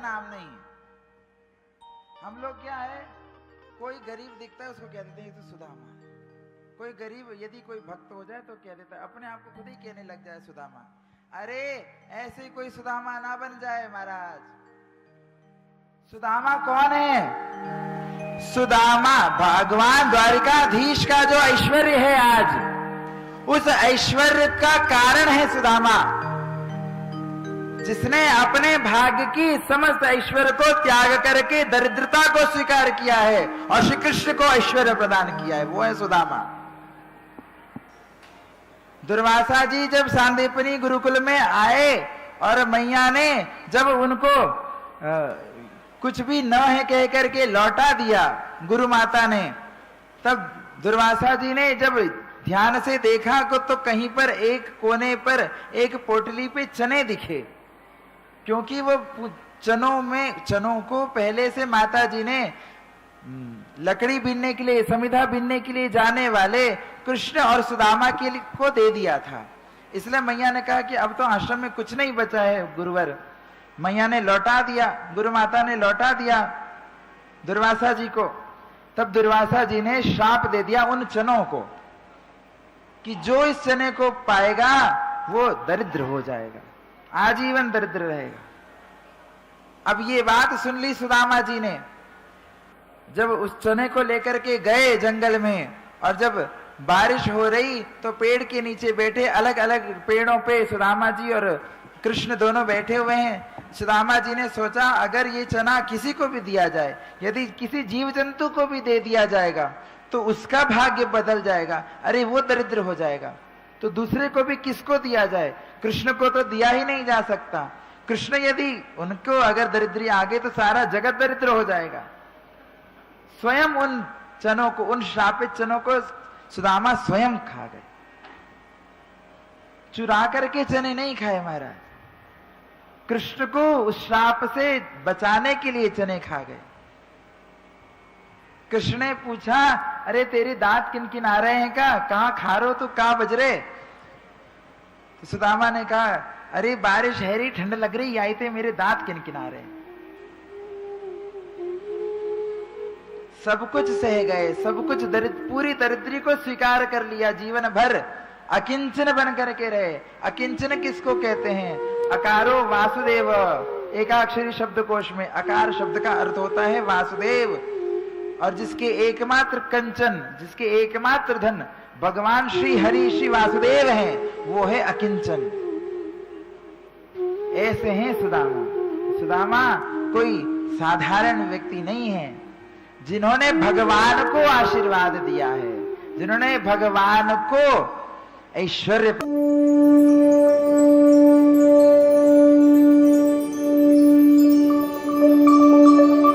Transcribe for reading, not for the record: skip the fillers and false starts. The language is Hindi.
नाम नहीं है। हम लोग क्या है, कोई गरीब दिखता है उसको कह देते हैं ये तो सुदामा है। कोई गरीब यदि कोई भक्त हो जाए तो कह देता है, अपने आप को खुद ही कहने लग जाए सुदामा। अरे ऐसे कोई सुदामा ना बन जाए महाराज। सुदामा कौन है? सुदामा भगवान द्वारिकाधीश का जो ऐश्वर्य है आज, उस ऐश्वर्य का कारण है सुदामा, जिसने अपने भाग्य की समस्त ऐश्वर्य को त्याग करके दरिद्रता को स्वीकार किया है और श्री कृष्ण को ऐश्वर्य प्रदान किया है, वो है सुदामा। दुर्वासा जी जब सांदीपनी गुरुकुल में आए और मैया ने जब उनको कुछ भी न है कह करके लौटा दिया गुरु माता ने, तब दुर्वासा जी ने जब ध्यान से देखा को तो कहीं पर एक कोने पर एक पोटली पे चने दिखे, क्योंकि वो चनों को पहले से माता जी ने लकड़ी बीनने के लिए, समिधा बीनने के लिए जाने वाले कृष्ण और सुदामा को दे दिया था। इसलिए मैया ने कहा कि अब तो आश्रम में कुछ नहीं बचा है गुरुवर। मैया ने लौटा दिया, गुरु माता ने लौटा दिया दुर्वासा जी को। तब दुर्वासा जी ने श्राप दे दिया उन चनों को कि जो इस चने को पाएगा वो दरिद्र हो जाएगा, आजीवन दरिद्र रहेगा। अब ये बात सुन ली सुदामा जी ने। जब उस चने को लेकर के गए जंगल में, और जब बारिश हो रही तो पेड़ के नीचे बैठे, अलग अलग पेड़ों पे सुदामा जी और कृष्ण दोनों बैठे हुए हैं। सुदामा जी ने सोचा अगर ये चना किसी को भी दिया जाए, यदि किसी जीव जंतु को भी दे दिया जाएगा तो उसका भाग्य बदल जाएगा, अरे वो दरिद्र हो जाएगा, तो दूसरे को भी किसको दिया जाए? कृष्ण को तो दिया ही नहीं जा सकता। कृष्ण यदि उनको अगर दरिद्री आ गई तो सारा जगत दरिद्र हो जाएगा। स्वयं उन चनों को, उन श्रापित चनों को सुदामा स्वयं खा गए। चुरा करके चने नहीं खाए महाराज, कृष्ण को उस श्राप से बचाने के लिए चने खा गए। कृष्ण ने पूछा अरे तेरे दांत किन आ रहे हैं का, कहां खा रहे हो तो कहां बज रहे? तो सुदामा ने कहा अरे बारिश है रही, ठंड लग रही, आई थे मेरे दांत किन आ रहे हैं। सब कुछ सह गए, सब कुछ पूरी दरिद्री को स्वीकार कर लिया, जीवन भर अकिंचन बन करके रहे। अकिंचन किसको कहते हैं? अकारो वासुदेव। एकाक्षरी शब्दकोश में अकार शब्द का अर्थ होता है वासुदेव, और जिसके एकमात्र कंचन, जिसके एकमात्र धन भगवान श्री हरि श्री वासुदेव हैं, वो है अकिंचन। ऐसे हैं सुदामा। सुदामा कोई साधारण व्यक्ति नहीं है, जिन्होंने भगवान को आशीर्वाद दिया है, जिन्होंने भगवान को ऐश्वर्य